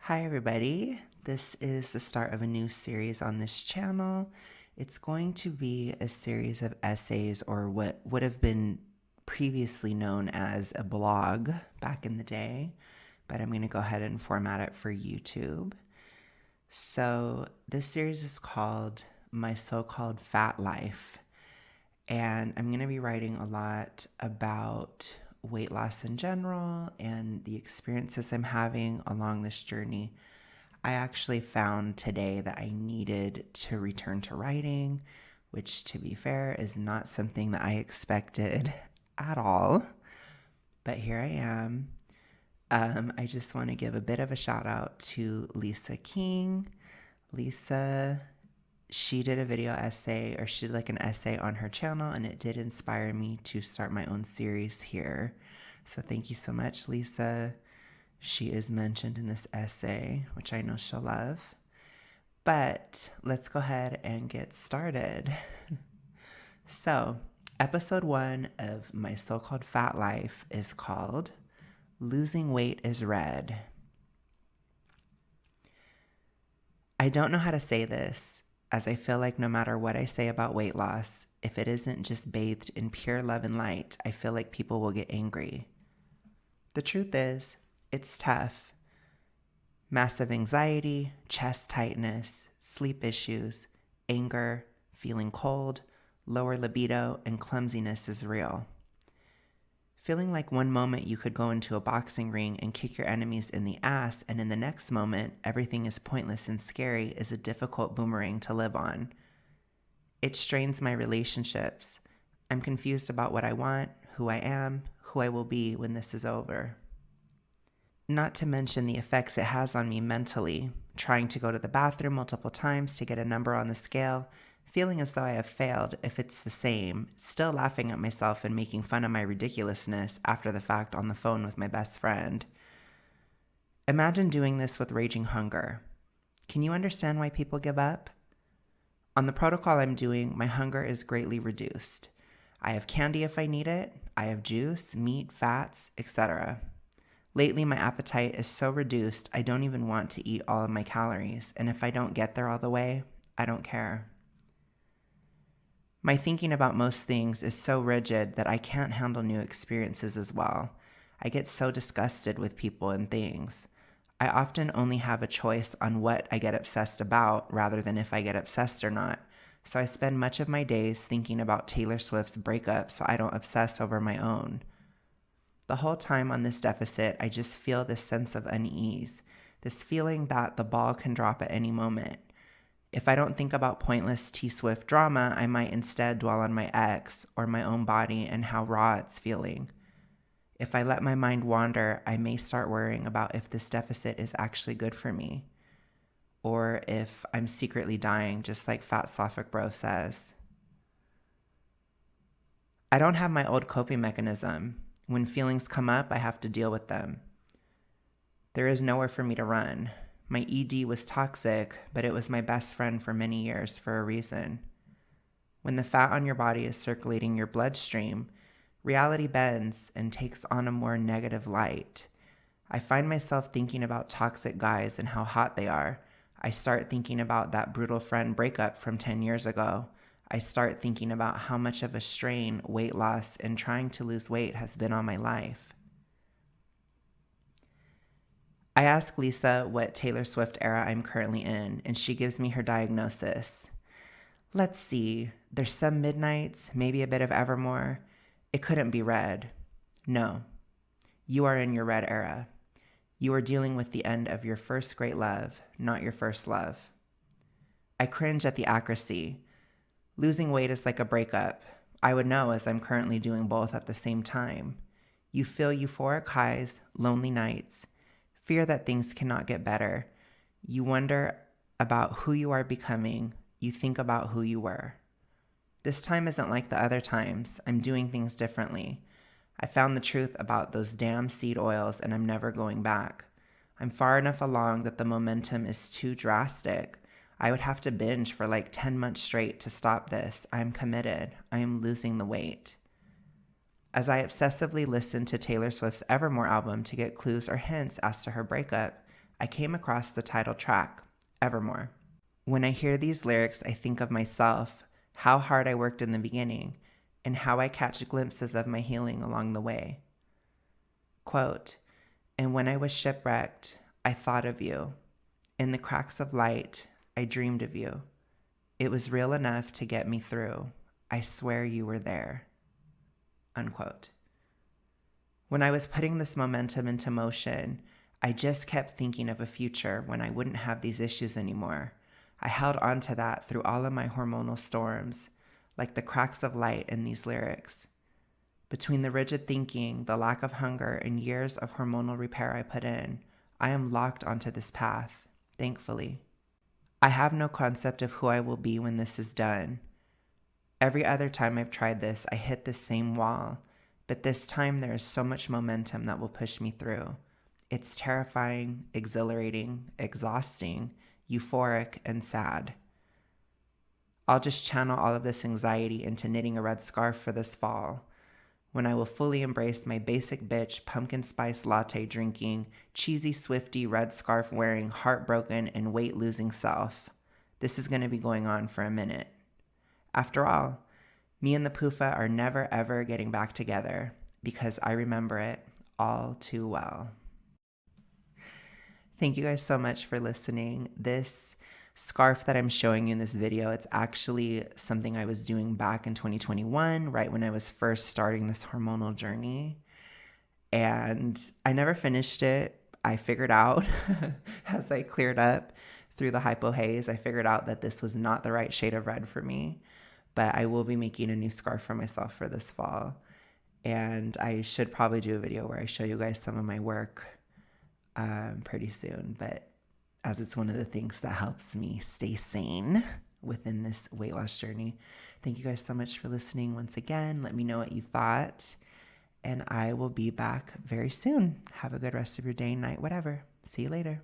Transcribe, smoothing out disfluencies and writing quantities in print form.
Hi, everybody. This is the start of a new series on this channel. It's going to be a series of essays, or what would have been previously known as a blog back in the day, but I'm going to go ahead and format it for YouTube. So, this series is called My So-Called Fat Life, and I'm going to be writing a lot about weight loss in general and the experiences I'm having along this journey. I actually found today that I needed to return to writing, which, to be fair, is not something that I expected at all. But here I am. I just want to give a bit of a shout out to Lisa King. Lisa, she did a video essay, or she did like an essay on her channel, and it did inspire me to start my own series here. So thank you so much, Lisa. She is mentioned in this essay, which I know she'll love. But let's go ahead and get started. So, episode 1 of My So-Called Fat Life is called Losing Weight is Red. I don't know how to say this, as I feel like no matter what I say about weight loss, if it isn't just bathed in pure love and light, I feel like people will get angry. The truth is, it's tough. Massive anxiety, chest tightness, sleep issues, anger, feeling cold, lower libido, and clumsiness is real. Feeling like one moment you could go into a boxing ring and kick your enemies in the ass, and in the next moment everything is pointless and scary, is a difficult boomerang to live on. It strains my relationships. I'm confused about what I want, who I am, who I will be when this is over. Not to mention the effects it has on me mentally, trying to go to the bathroom multiple times to get a number on the scale, feeling as though I have failed if it's the same, still laughing at myself and making fun of my ridiculousness after the fact on the phone with my best friend. Imagine doing this with raging hunger. Can you understand why people give up? On the protocol I'm doing, my hunger is greatly reduced. I have candy if I need it, I have juice, meat, fats, etc. Lately, my appetite is so reduced, I don't even want to eat all of my calories, and if I don't get there all the way, I don't care. My thinking about most things is so rigid that I can't handle new experiences as well. I get so disgusted with people and things. I often only have a choice on what I get obsessed about rather than if I get obsessed or not. So I spend much of my days thinking about Taylor Swift's breakup so I don't obsess over my own. The whole time on this deficit, I just feel this sense of unease, this feeling that the ball can drop at any moment. If I don't think about pointless T-Swift drama, I might instead dwell on my ex or my own body and how raw it's feeling. If I let my mind wander, I may start worrying about if this deficit is actually good for me, or if I'm secretly dying, just like Fat Sophic Bro says. I don't have my old coping mechanism. When feelings come up, I have to deal with them. There is nowhere for me to run. My ED was toxic, but it was my best friend for many years for a reason. When the fat on your body is circulating your bloodstream, reality bends and takes on a more negative light. I find myself thinking about toxic guys and how hot they are. I start thinking about that brutal friend breakup from 10 years ago. I start thinking about how much of a strain weight loss and trying to lose weight has been on my life. I ask Lisa what Taylor Swift era I'm currently in, and she gives me her diagnosis. Let's see, there's some Midnights, maybe a bit of Evermore. It couldn't be Red. No, you are in your Red era. You are dealing with the end of your first great love, not your first love. I cringe at the accuracy. Losing weight is like a breakup. I would know, as I'm currently doing both at the same time. You feel euphoric highs, lonely nights, fear that things cannot get better. You wonder about who you are becoming. You think about who you were. This time isn't like the other times. I'm doing things differently. I found the truth about those damn seed oils and I'm never going back. I'm far enough along that the momentum is too drastic. I would have to binge for like 10 months straight to stop this. I'm committed. I am losing the weight. As I obsessively listen to Taylor Swift's Evermore album to get clues or hints as to her breakup, I came across the title track, Evermore. When I hear these lyrics, I think of myself, how hard I worked in the beginning, and how I catch glimpses of my healing along the way. Quote, and when I was shipwrecked, I thought of you. In the cracks of light, I dreamed of you. It was real enough to get me through. I swear you were there. Unquote. When I was putting this momentum into motion, I just kept thinking of a future when I wouldn't have these issues anymore. I held on to that through all of my hormonal storms, like the cracks of light in these lyrics. Between the rigid thinking, the lack of hunger, and years of hormonal repair I put in, I am locked onto this path, thankfully. I have no concept of who I will be when this is done. Every other time I've tried this, I hit the same wall, but this time there is so much momentum that will push me through. It's terrifying, exhilarating, exhausting, euphoric, and sad. I'll just channel all of this anxiety into knitting a red scarf for this fall, when I will fully embrace my basic bitch, pumpkin spice latte drinking, cheesy Swiftie red scarf wearing, heartbroken, and weight losing self. This is going to be going on for a minute. After all, me and the PUFA are never ever getting back together because I remember it all too well. Thank you guys so much for listening. This scarf that I'm showing you in this video, it's actually something I was doing back in 2021, right when I was first starting this hormonal journey. And I never finished it. I figured out as I cleared up through the hypo haze, I figured out that this was not the right shade of red for me. But I will be making a new scarf for myself for this fall. And I should probably do a video where I show you guys some of my work pretty soon. But as it's one of the things that helps me stay sane within this weight loss journey. Thank you guys so much for listening once again. Let me know what you thought. And I will be back very soon. Have a good rest of your day, night, whatever. See you later.